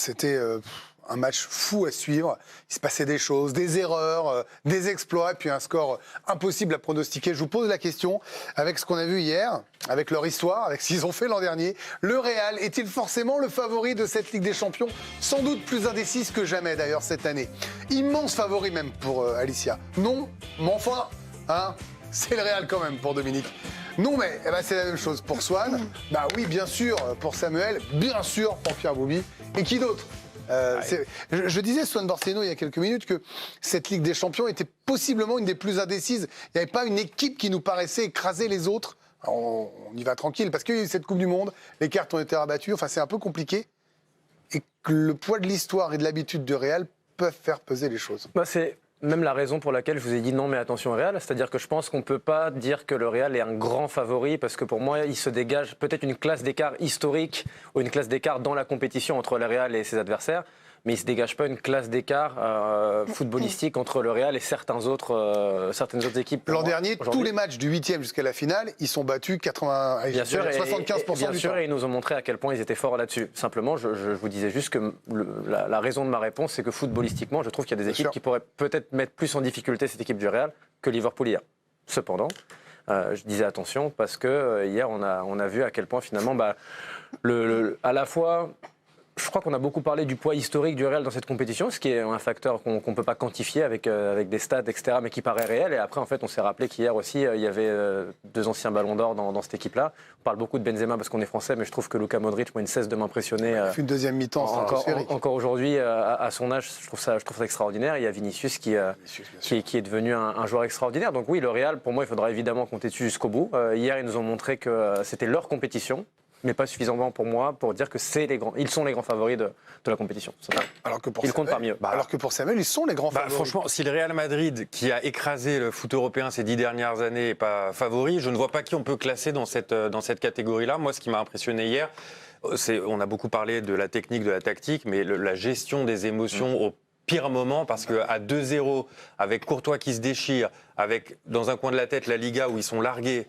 C'était un match fou à suivre. Il se passait des choses, des erreurs, des exploits, puis un score impossible à pronostiquer. Je vous pose la question, avec ce qu'on a vu hier, avec leur histoire, avec ce qu'ils ont fait l'an dernier, le Real est-il forcément le favori de cette Ligue des Champions? Sans doute plus indécise que jamais d'ailleurs cette année. Immense favori même pour Alicia. Non, mais enfin, hein, c'est le Real quand même pour Dominique. Non, mais c'est la même chose pour Swan. Bah oui, bien sûr, pour Samuel, bien sûr pour Pierre Bouby. Et qui d'autre? Je disais, Swan Borceno, il y a quelques minutes, que cette Ligue des Champions était possiblement une des plus indécises. Il n'y avait pas une équipe qui nous paraissait écraser les autres. On y va tranquille, parce qu'il y a eu cette Coupe du Monde, les cartes ont été rabattues, enfin c'est un peu compliqué. Et que le poids de l'histoire et de l'habitude de Real peuvent faire peser les choses. C'est même la raison pour laquelle je vous ai dit non mais attention au Real, c'est-à-dire que je pense qu'on ne peut pas dire que le Real est un grand favori, parce que pour moi il se dégage peut-être une classe d'écart historique ou une classe d'écart dans la compétition entre le Real et ses adversaires, mais il ne se dégage pas une classe d'écart footballistique entre le Real et certaines autres équipes. L'an dernier, tous les matchs du 8e jusqu'à la finale, ils sont battus 75% bien sûr, du temps. Et ils nous ont montré à quel point ils étaient forts là-dessus. Simplement, je vous disais juste que la raison de ma réponse, c'est que footballistiquement, je trouve qu'il y a des équipes qui pourraient peut-être mettre plus en difficulté cette équipe du Real que Liverpool hier. Cependant, je disais attention parce que hier, on a vu à quel point finalement, à la fois... Je crois qu'on a beaucoup parlé du poids historique du Real dans cette compétition, ce qui est un facteur qu'on ne peut pas quantifier avec des stats, etc., mais qui paraît réel. Et après, en fait, on s'est rappelé qu'hier aussi, il y avait deux anciens ballons d'or dans cette équipe-là. On parle beaucoup de Benzema parce qu'on est français, mais je trouve que Luka Modric, moi, il ne cesse de m'impressionner. Il fait une deuxième mi-temps, encore aujourd'hui, à son âge, je trouve ça extraordinaire. Il y a Vinicius qui est devenu un joueur extraordinaire. Donc oui, le Real, pour moi, il faudra évidemment compter dessus jusqu'au bout. Hier, ils nous ont montré que c'était leur compétition, mais pas suffisamment pour moi pour dire que ils sont les grands favoris de la compétition. Ils comptent parmi eux. Alors que pour Samuel, ils sont les grands favoris. Franchement, si le Real Madrid, qui a écrasé le foot européen ces 10 dernières années, n'est pas favori, je ne vois pas qui on peut classer dans cette catégorie-là. Moi, ce qui m'a impressionné hier, on a beaucoup parlé de la technique, de la tactique, mais la gestion des émotions au pire moment, parce qu'à 2-0, avec Courtois qui se déchire, avec dans un coin de la tête la Liga où ils sont largués,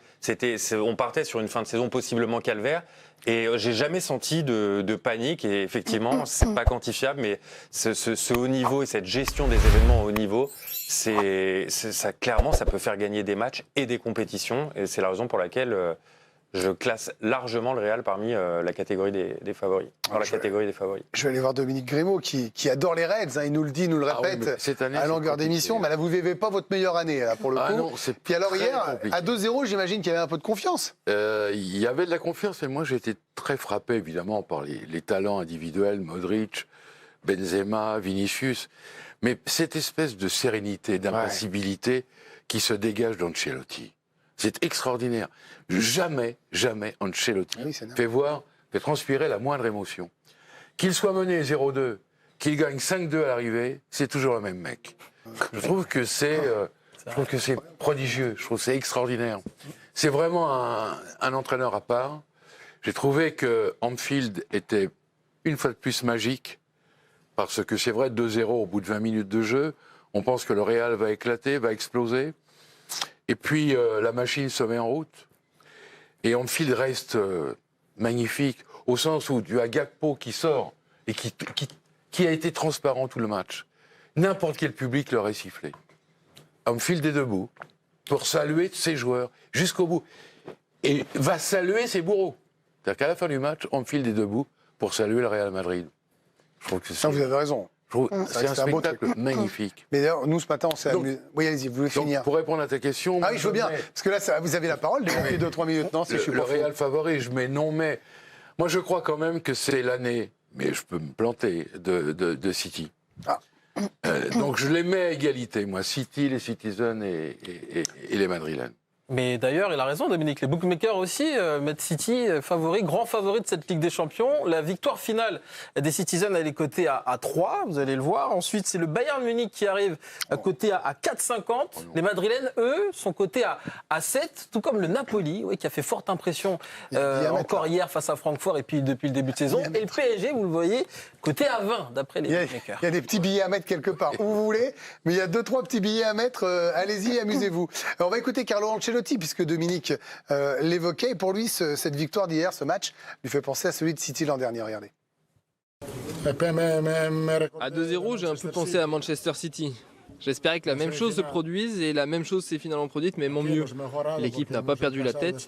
on partait sur une fin de saison possiblement calvaire. Et j'ai jamais senti de panique. Et effectivement, c'est pas quantifiable, mais ce haut niveau et cette gestion des événements au haut niveau, clairement, ça peut faire gagner des matchs et des compétitions. Et c'est la raison pour laquelle je classe largement le Real parmi la catégorie des favoris. Catégorie des favoris. Je vais aller voir Dominique Grimaud qui adore les Reds. Il nous le dit, il nous le répète cette année, à longueur d'émission. Mais là, vous ne vivez pas votre meilleure année là, pour le coup. Non, puis alors hier, compliqué. À 2-0, j'imagine qu'il y avait un peu de confiance. Il y avait de la confiance et moi j'ai été très frappé évidemment par les talents individuels, Modric, Benzema, Vinicius. Mais cette espèce de sérénité, d'impassibilité qui se dégage d'Ancelotti. C'est extraordinaire. Jamais Ancelotti fait transpirer la moindre émotion. Qu'il soit mené 0-2, qu'il gagne 5-2 à l'arrivée, c'est toujours le même mec. Je trouve que c'est prodigieux, je trouve que c'est extraordinaire. C'est vraiment un entraîneur à part. J'ai trouvé que Anfield était une fois de plus magique, parce que c'est vrai, 2-0 au bout de 20 minutes de jeu, on pense que le Real va éclater, va exploser. Et puis, la machine se met en route. Et Anfield reste magnifique, au sens où tu as Gakpo qui sort et qui a été transparent tout le match. N'importe quel public l'aurait sifflé. Anfield est debout pour saluer ses joueurs jusqu'au bout. Et va saluer ses bourreaux. C'est-à-dire qu'à la fin du match, Anfield est debout pour saluer le Real Madrid. Je trouve que vous avez raison. C'est un spectacle magnifique. Mais d'ailleurs, nous, ce matin, on s'est amusé. Oui, allez-y, vous voulez finir. Pour répondre à ta question... Ah oui, je veux bien. Parce que là, vous avez la parole, depuis 2-3 minutes. Non, le Real favori, je mets non, mais... Moi, je crois quand même que c'est l'année, mais je peux me planter, de City. Donc, je les mets à égalité, moi. City, les Citizens et les Madrilènes. Mais d'ailleurs, il a raison, Dominique. Les bookmakers aussi mettent City favori, grand favori de cette Ligue des Champions. La victoire finale des Citizens, elle est cotée à 3, vous allez le voir. Ensuite, c'est le Bayern Munich qui arrive coté à 4,50. Les Madrilènes, eux, sont cotés à 7, tout comme le Napoli, qui a fait forte impression encore hier face à Francfort et puis depuis le début de saison. Et le PSG, vous le voyez, coté à 20, d'après les bookmakers. Il y a des petits billets à mettre quelque part, où vous voulez, mais il y a 2-3 petits billets à mettre. Allez-y, amusez-vous. On va écouter Carlo Ancelotti, puisque Dominique l'évoquait. Et pour lui, cette victoire d'hier, ce match, lui fait penser à celui de City l'an dernier. Regardez. À 2-0, j'ai un peu pensé à Manchester City. J'espérais que la même chose se produise et la même chose s'est finalement produite, mais mon mieux. L'équipe n'a pas perdu la tête.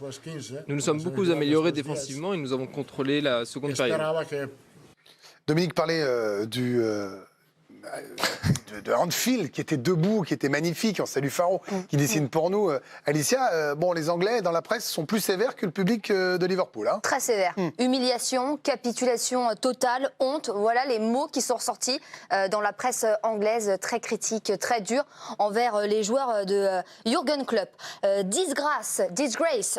Nous nous sommes beaucoup améliorés défensivement et nous avons contrôlé la seconde période. Dominique parlait de Anfield qui était debout, qui était magnifique. On salue Faro qui dessine pour nous. Alicia, bon, les Anglais dans la presse sont plus sévères que le public de Liverpool. Hein. Très sévère. Humiliation, capitulation totale, honte. Voilà les mots qui sont ressortis dans la presse anglaise, très critique, très dure envers les joueurs de Jürgen Klopp. Disgrace,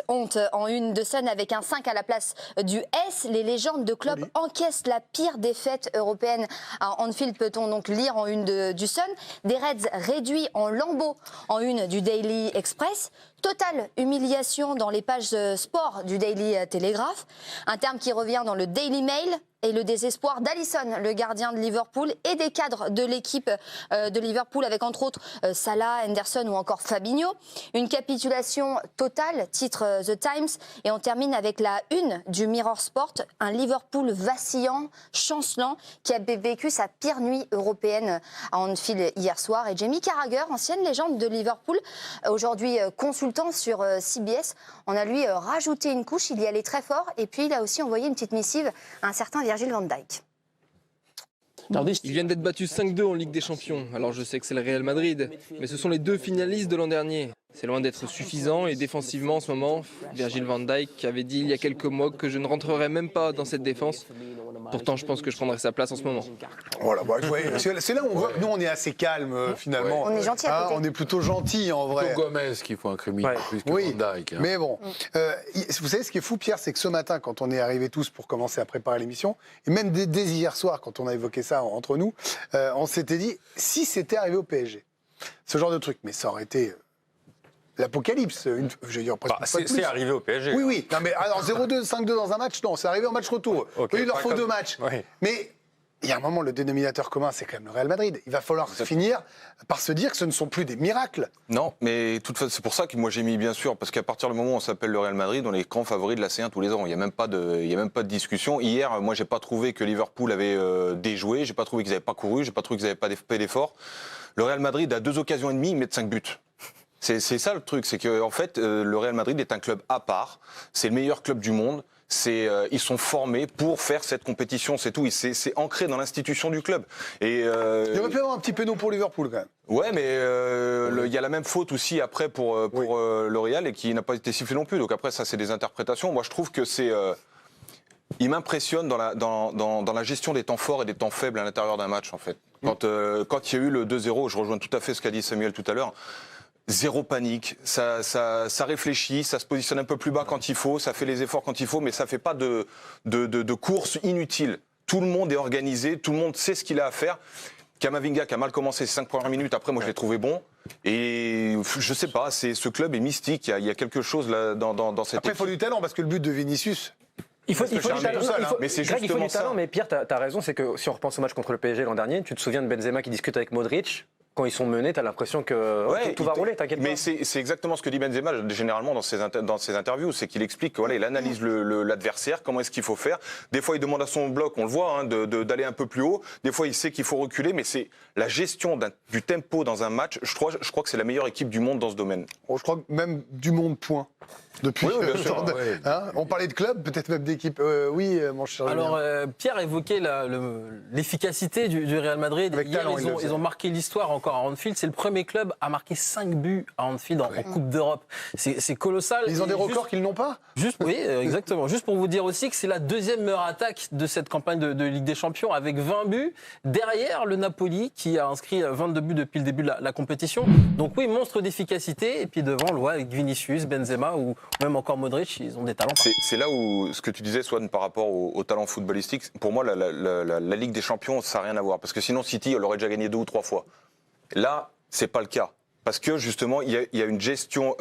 honte en une de scène avec un 5 à la place du S. Les légendes de Klopp encaissent la pire défaite européenne à Anfield, peut-on donc lire en une du Sun. Des Reds réduits en lambeaux en une du Daily Express. Totale humiliation dans les pages sport du Daily Telegraph. Un terme qui revient dans le Daily Mail. Et le désespoir d'Alisson, le gardien de Liverpool, et des cadres de l'équipe de Liverpool, avec entre autres Salah, Henderson ou encore Fabinho. Une capitulation totale, titre The Times. Et on termine avec la une du Mirror Sport, un Liverpool vacillant, chancelant, qui a vécu sa pire nuit européenne à Anfield hier soir. Et Jamie Carragher, ancienne légende de Liverpool, aujourd'hui consultant sur CBS, on a lui rajouté une couche, il y allait très fort. Et puis il a aussi envoyé une petite missive à un certain Virgil van Dijk. Ils viennent d'être battus 5-2 en Ligue des Champions, alors je sais que c'est le Real Madrid, mais ce sont les deux finalistes de l'an dernier. C'est loin d'être suffisant et défensivement en ce moment, Virgil van Dijk avait dit il y a quelques mois que je ne rentrerai même pas dans cette défense. Pourtant, je pense que je prendrai sa place en ce moment. Voilà, bah, c'est là où on voit que nous, on est assez calme, finalement. On est gentil à côté. On est plutôt gentil, en vrai. C'est Gomez qu'il faut incriminer plus que Van Dijk. Hein. Mais bon, vous savez, ce qui est fou, Pierre, c'est que ce matin, quand on est arrivés tous pour commencer à préparer l'émission, et même dès hier soir, quand on a évoqué ça entre nous, on s'était dit, si c'était arrivé au PSG, ce genre de truc, mais ça aurait été... l'apocalypse, je veux dire, presque pas de plus. C'est arrivé au PSG. Oui, oui. Non, mais alors 0-2, 5-2 dans un match, non, c'est arrivé en match retour. Okay, Il leur faut comme... 2 matchs. Oui. Mais il y a un moment, le dénominateur commun, c'est quand même le Real Madrid. Il va falloir finir par se dire que ce ne sont plus des miracles. Non, mais c'est pour ça que moi j'ai mis bien sûr, parce qu'à partir du moment où on s'appelle le Real Madrid, on est grands favoris de la C1 tous les ans. Il n'y a même pas de discussion. Hier, moi j'ai pas trouvé que Liverpool avait déjoué, j'ai pas trouvé qu'ils n'avaient pas couru, j'ai pas trouvé qu'ils n'avaient pas fait d'efforts. Le Real Madrid a 2 occasions et demie, ils mettent 5 buts. C'est ça le truc, c'est que en fait, le Real Madrid est un club à part. C'est le meilleur club du monde. Ils sont formés pour faire cette compétition, c'est tout. C'est ancré dans l'institution du club. Et il aurait pu y avoir un petit péno pour Liverpool quand même. Ouais, mais il y a la même faute aussi après pour le Real et qui n'a pas été sifflé non plus. Donc après, ça c'est des interprétations. Moi, je trouve que il m'impressionne dans la gestion des temps forts et des temps faibles à l'intérieur d'un match en fait. Quand il y a eu le 2-0, je rejoins tout à fait ce qu'a dit Samuel tout à l'heure. Zéro panique, ça réfléchit, ça se positionne un peu plus bas quand il faut, ça fait les efforts quand il faut, mais ça fait pas de course inutile. Tout le monde est organisé, tout le monde sait ce qu'il a à faire. Camavinga qui a mal commencé ses 5 premières minutes, après moi je l'ai trouvé bon. Et je sais pas, ce club est mystique, il y a quelque chose là dans cette Après il faut du talent parce que le but de Vinicius... Il faut du talent, mais c'est Greg, il faut justement du talent, ça. mais Pierre, t'as raison, c'est que si on repense au match contre le PSG l'an dernier, tu te souviens de Benzema qui discute avec Modric. Quand ils sont menés, t'as l'impression que tout va rouler, t'inquiète pas. Mais c'est exactement ce que dit Benzema généralement dans ses interviews, c'est qu'il explique que il analyse l'adversaire, comment est-ce qu'il faut faire. Des fois, il demande à son bloc, on le voit, d'aller un peu plus haut. Des fois, il sait qu'il faut reculer, mais c'est la gestion du tempo dans un match. Je crois que c'est la meilleure équipe du monde dans ce domaine. Oh, je crois que même du monde point. Depuis bien sûr, on parlait de club, peut-être même d'équipe. Oui, mon cher. Alors, Pierre évoquait l'efficacité du Real Madrid. Avec Hier, talent, ils ont marqué l'histoire encore à Anfield. C'est le premier club à marquer 5 buts à Anfield en Coupe d'Europe. C'est colossal. Ils ont des records qu'ils n'ont pas. Oui, exactement. Juste pour vous dire aussi que c'est la 2e meilleure attaque de cette campagne de Ligue des Champions avec 20 buts. Derrière le Napoli qui a inscrit 22 buts depuis le début de la compétition. Donc oui, monstre d'efficacité. Et puis devant, on le voit avec Vinicius, Benzema ou même encore Modric, ils ont des talents. C'est là où ce que tu disais, Swan, par rapport au talent footballistique, pour moi, la Ligue des Champions, ça n'a rien à voir. Parce que sinon, City, elle aurait déjà gagné 2 ou 3 fois. Là, c'est pas le cas. Parce que justement, il y a une gestion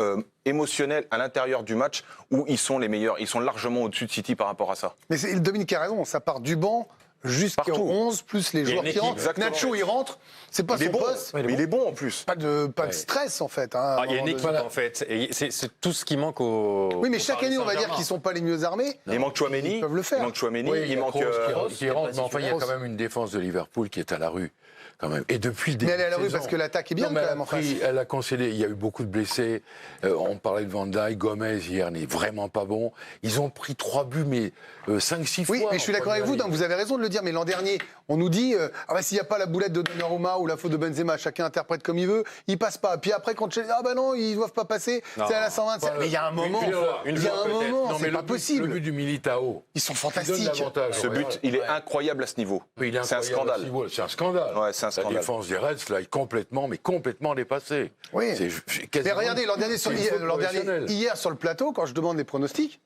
émotionnelle à l'intérieur du match où ils sont les meilleurs. Ils sont largement au-dessus de City par rapport à ça. Mais Dominique a raison, ça part du banc jusqu'au Partout. 11, plus les y a joueurs une qui équipe, rentrent. exactement. Nacho, il rentre, c'est pas Il est son bon, poste. mais il est bon en plus. Pas de stress, en fait. Hein, à un Il y a une moment équipe donné. en fait, et c'est tout ce qui manque au. Oui, mais au chaque Paris année, on va dire Saint-Germain. qu'ils sont pas les mieux armés. Il manque Chouameni. Ils peuvent le faire. Il manque Chouameni. Oui, il manque. Kroos Kroos, qui rentre, mais enfin, il y a Kroos. quand même une défense de Liverpool qui est à la rue, quand même. Et depuis le début. Mais elle est à la de rue saison. parce que l'attaque est bien, Non, mais quand même, en face. Elle a concédé. Il y a eu beaucoup de blessés. On parlait de Van Dijk, Gomez hier n'est vraiment pas bon. Ils ont pris 3 buts, mais 5-6 fois. Oui, mais je suis d'accord avec vous, donc vous avez raison de le dire, mais l'an dernier, on nous dit, ah bah, s'il n'y a pas la boulette de Donnarumma ou la faute de Benzema, chacun interprète comme il veut, il passe pas. Puis après, quand ah bah non, ils doivent pas passer, Non. c'est à la 127. Mais il y a un moment, une fois il y a un peut-être. moment, Non, c'est mais pas le possible. but du Militao. Ils sont qui donne fantastiques. l'avantage Ce au but, Real. il est incroyable à ce niveau. Mais il est C'est un incroyable à ce scandale. niveau. C'est un scandale. Ouais, c'est un La scandale. défense des Reds, là, est complètement dépassée. Oui. C'est Mais quasiment- regardez, l'an dernier, c'est une faute professionnelle. hier sur le plateau, quand je demande les pronostics,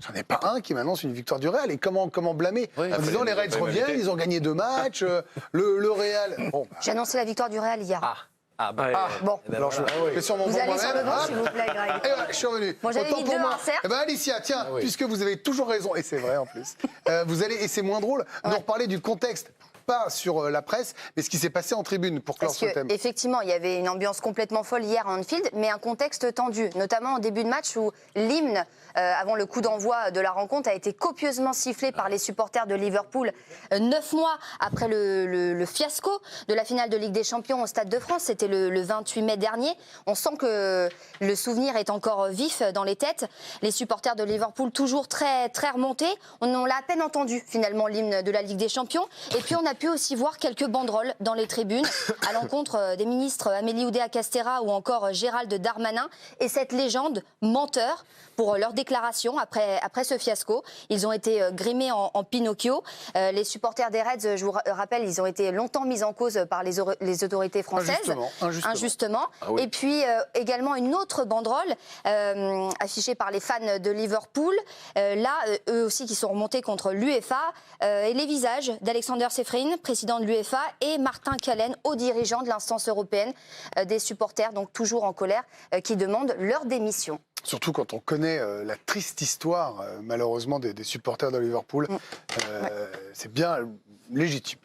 j'en ai pas un qui m'annonce une victoire du Real. Et comment blâmer Oui. en disant les Reds fallait reviennent, m'inviter. ils ont gagné 2 matchs, le Real. Bon, J'ai annoncé la victoire du Real hier. Bon, alors je vais sur mon vous banc allez sur le moi-même. banc, Hop. s'il vous plaît, Greg. Et voilà, je suis revenu. Moi, j'avais Autant mis pour 2-1, moi. certes. Eh ben Alicia, tiens, oui. puisque vous avez toujours raison, et c'est vrai en plus, vous allez, et c'est moins drôle, nous reparler du contexte, pas sur la presse, mais ce qui s'est passé en tribune pour clore Parce ce thème. qu'effectivement, il y avait une ambiance complètement folle hier à Anfield, mais un contexte tendu, notamment au début de match où l'hymne, avant le coup d'envoi de la rencontre, a été copieusement sifflé par les supporters de Liverpool 9 mois après le fiasco de la finale de Ligue des Champions au Stade de France. C'était le 28 mai dernier. On sent que le souvenir est encore vif dans les têtes. Les supporters de Liverpool, toujours très, très remontés. On l'a à peine entendu, finalement, l'hymne de la Ligue des Champions. Et puis, on a pu aussi voir quelques banderoles dans les tribunes à l'encontre des ministres Amélie Oudéa-Castéra ou encore Gérald Darmanin. Et cette légende, menteur, pour leur déclaration après ce fiasco. Ils ont été grimés en Pinocchio. Les supporters des Reds, je vous rappelle, ils ont été longtemps mis en cause par les autorités françaises. Injustement. Ah oui. Et puis également une autre banderole affichée par les fans de Liverpool. Là, eux aussi qui sont remontés contre l'UEFA. Et les visages d'Alexander Sefrin, président de l'UEFA, et Martin Callen, haut dirigeant de l'instance européenne des supporters, donc toujours en colère, qui demandent leur démission. Surtout quand on connaît la triste histoire, malheureusement, des supporters de Liverpool, c'est bien légitime.